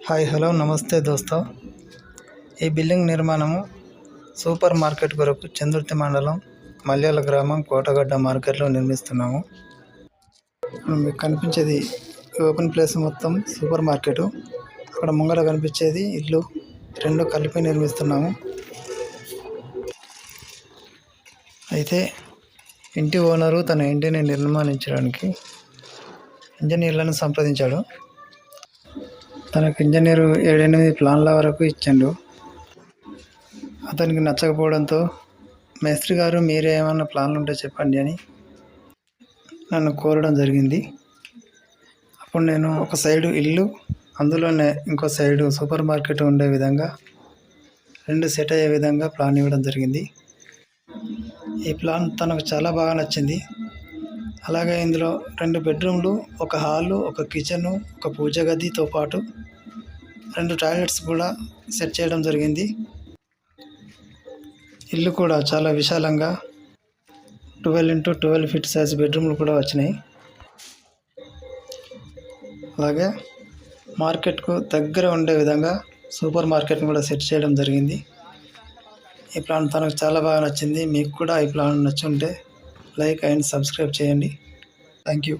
Hi hello నమస్తే దోస్తో. ఈ building నిర్మాణము సూపర్ మార్కెట్ కొరకు చందుర్తి మండలం మల్యాల గ్రామం కోటగడ్డ మార్కెట్లో నిర్మిస్తున్నాము. మీకు కనిపించేది ఓపెన్ ప్లేస్ మొత్తం సూపర్ మార్కెట్. అక్కడ ముంగట కనిపించేది ఇల్లు, రెండు కలిపి నిర్మిస్తున్నాము. అయితే ఇంటి ఓనరు తన ఇంటిని నిర్మాణించడానికి ఇంజనీర్లను సంప్రదించాడు. తనకు ఇంజనీరు 7-8 ప్లాన్ల వరకు ఇచ్చాడు. అతనికి నచ్చకపోవడంతో మేస్త్రి గారు మీరే ఏమన్నా ప్లాన్లు ఉంటే చెప్పండి అని నన్ను కోరడం జరిగింది. అప్పుడు నేను ఒక సైడు ఇల్లు, అందులోనే ఇంకో సైడు సూపర్ మార్కెట్ ఉండే విధంగా రెండు సెట్ అయ్యే విధంగా ప్లాన్ ఇవ్వడం జరిగింది. ఈ ప్లాన్ తనకు చాలా బాగా నచ్చింది. అలాగే ఇందులో 2 బెడ్రూమ్లు, ఒక హాలు, ఒక కిచెను, ఒక పూజ గదితో పాటు 2 టాయిలెట్స్ కూడా సెట్ చేయడం జరిగింది. ఇల్లు కూడా చాలా విశాలంగా 12x12 ఫీట్ సైజ్ బెడ్రూమ్లు కూడా వచ్చినాయి. అలాగే మార్కెట్కు దగ్గర ఉండే విధంగా సూపర్ మార్కెట్ని కూడా సెట్ చేయడం జరిగింది. ఈ ప్లాన్ తనకు చాలా బాగా నచ్చింది. మీకు కూడా ఈ ప్లాన్ నచ్చుంటే లైక్ అండ్ సబ్స్క్రైబ్ చేయండి. Thank you.